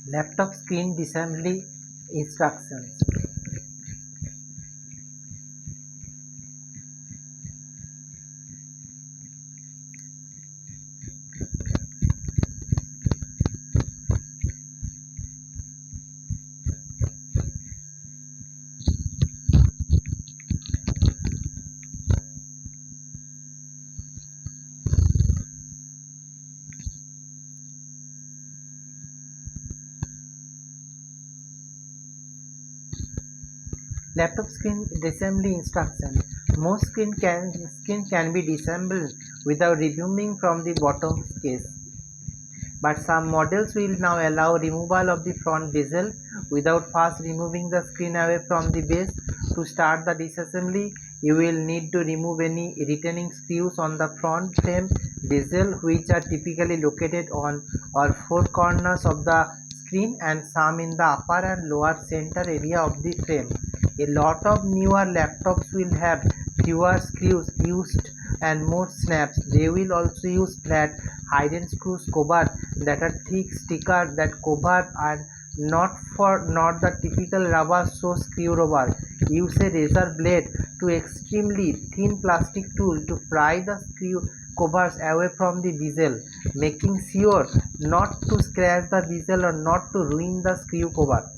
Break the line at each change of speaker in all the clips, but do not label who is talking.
Laptop screen disassembly instructions. Laptop screen disassembly instruction. Most screen can be disassembled without removing from the bottom case, but some models will now allow removal of the front bezel without first removing the screen away from the base. To start the disassembly, you will need to remove any retaining screws on the front frame bezel, which are typically located on or four corners of the screen and some in the upper and lower center area of the frame. A lot of newer laptops will have fewer screws used and more snaps. They will also use flat hidden screws cover that are thick sticker that cover are not the typical rubber so screw rubber. Use a razor blade to extremely thin plastic tool to pry the screw covers away from the bezel, making sure not to scratch the bezel or not to ruin the screw cover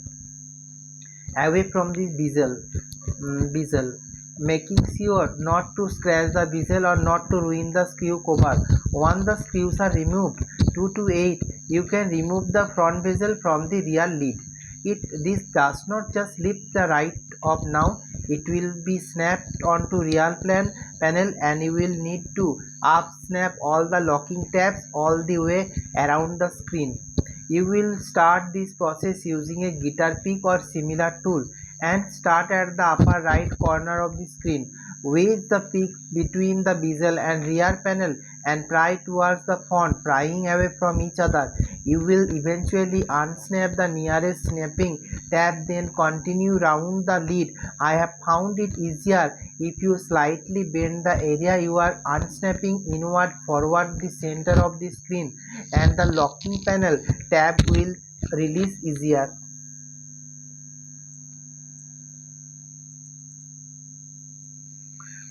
away from the bezel, making sure not to scratch the bezel or not to ruin the screw cover. Once the screws are removed 2 to 8, you can remove the front bezel from the rear lid. This does not just lift the right up now, it will be snapped onto rear panel, and you will need to up snap all the locking tabs all the way around the screen. You will start this process using a guitar pick or similar tool and start at the upper right corner of the screen. Wedge the pick between the bezel and rear panel and pry towards the front, prying away from each other. You will eventually unsnap the nearest snapping tab, then continue round the lid. I have found it easier if you slightly bend the area you are unsnapping inward forward the center of the screen, and the locking panel tab will release easier.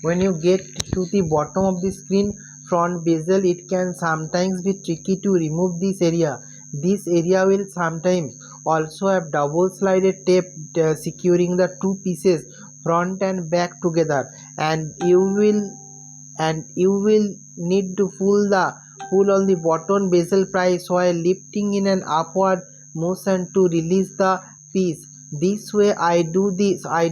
When you get to the bottom of the screen front bezel, it can sometimes be tricky to remove this area. This area will sometimes also have double sided tape securing the two pieces front and back together, and you will need to pull on the bottom bezel price while lifting in an upward motion to release the piece. This way I do it. I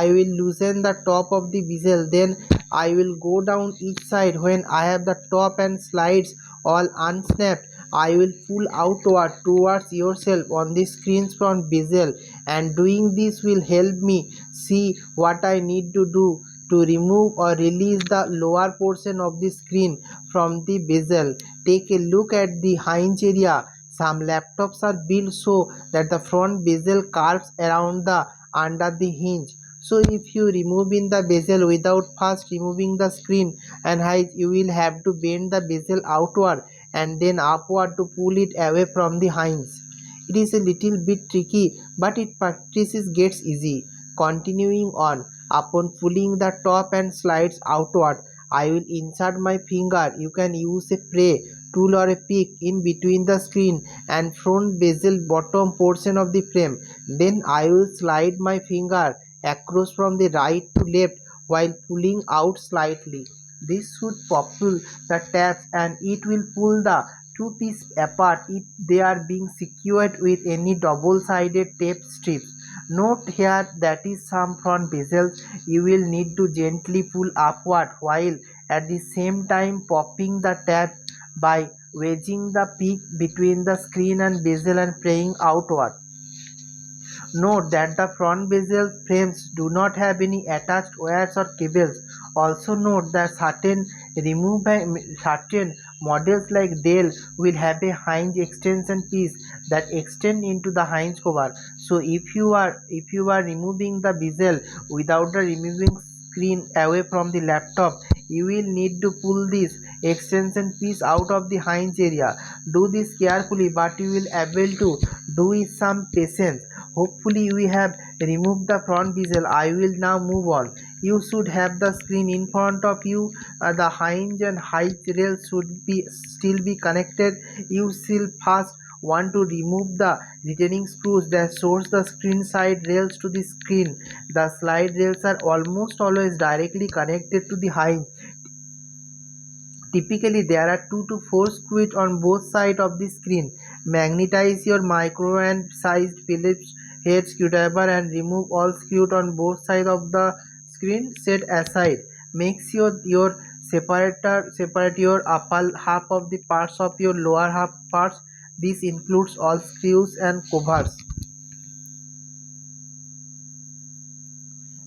will loosen the top of the bezel, then I will go down each side. When I have the top and slides all unsnapped, I will pull outward towards yourself on the screen's front bezel, and doing this will help me see what I need to do to remove or release the lower portion of the screen from the bezel. Take a look at the hinge area. Some laptops are built so that the front bezel curves around the under the hinge. So if you remove in the bezel without first removing the screen and hinge, you will have to bend the bezel outward and then upward to pull it away from the hinge. It is a little bit tricky, but it practices gets easy. Continuing on, upon pulling the top and slides outward, I will insert my finger. You can use a pry tool or a pick in between the screen and front bezel bottom portion of the frame. Then I will slide my finger across from the right to left while pulling out slightly. This should popple the tabs and it will pull the two pieces apart if they are being secured with any double-sided tape strips. Note here that is some front bezels you will need to gently pull upward while at the same time popping the tab by wedging the peak between the screen and bezel and praying outward. Note that the front bezel frames do not have any attached wires or cables. Also note that certain models like Dell will have a hinge extension piece that extend into the hinge cover. So if you are removing the bezel without the removing screen away from the laptop, you will need to pull this extension piece out of the hinge area. Do this carefully, but you will able to Do with some patience. Hopefully we have removed the front bezel. I will now move on. You should have the screen in front of you. The hinge and height rails should be still be connected. You still first want to remove the retaining screws that source the screen side rails to the screen. The slide rails are almost always directly connected to the hinge. Typically, there are 2 to 4 screws on both sides of the screen. Magnetize your micro and sized Phillips head screwdriver and remove all screws on both sides of the screen. Set aside. Make sure your separate your upper half of the parts of your lower half parts. This includes all screws and covers.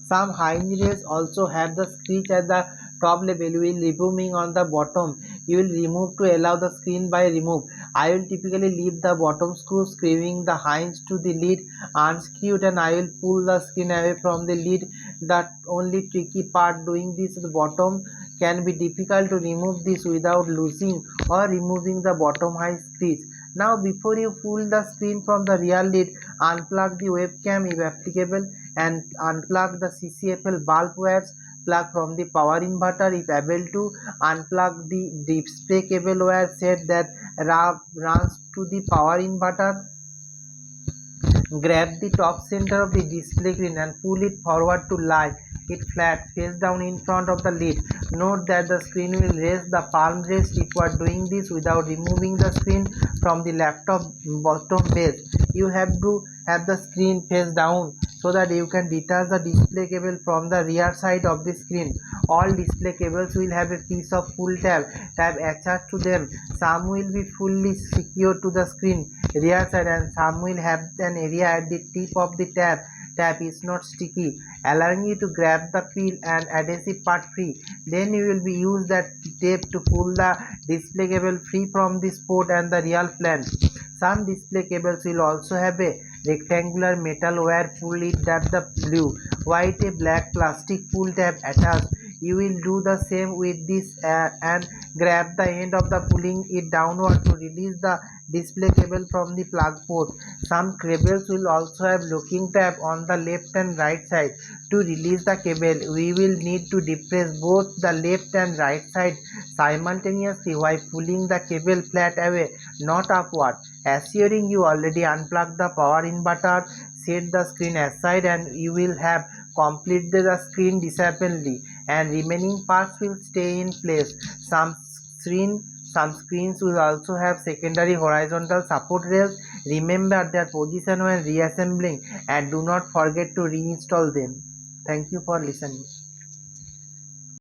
Some hinge rails also have the screech at the top level. You will removing on the bottom. You will remove to allow the screen by remove. I will typically leave the bottom screw screwing the hinge to the lid unscrewed, and I will pull the screen away from the lid. The only tricky part doing this at the bottom can be difficult to remove this without losing or removing the bottom high screech. Now before you pull the screen from the rear lid, unplug the webcam if applicable and unplug the CCFL bulb wires. Plug from the power inverter if able to. Unplug the display cable wire set that runs to the power inverter. Grab the top center of the display screen and pull it forward to lie it flat face down in front of the lid. Note that the screen will raise the palm rest if you are doing this without removing the screen from the laptop bottom base. You have to have the screen face down so that you can detach the display cable from the rear side of the screen. All display cables will have a piece of pull tab attached to them. Some will be fully secured to the screen rear side and some will have an area at the tip of the tab. Tab is not sticky, allowing you to grab the peel and adhesive part free. Then you will be use that tape to pull the display cable free from this port and the real flange. Some display cables will also have a rectangular metal wire pull it that the blue, white, a black plastic pull tab attached. You will do the same with this and grab the end of the pulling it downward to release the display cable from the plug port. Some cables will also have locking tab on the left and right side. To release the cable, we will need to depress both the left and right side simultaneously while pulling the cable flat away, not upward. Assuring you already unplugged the power inverter, set the screen aside and you will have completed the screen disassembly and remaining parts will stay in place. Some screens will also have secondary horizontal support rails. Remember their position when reassembling and do not forget to reinstall them. Thank you for listening.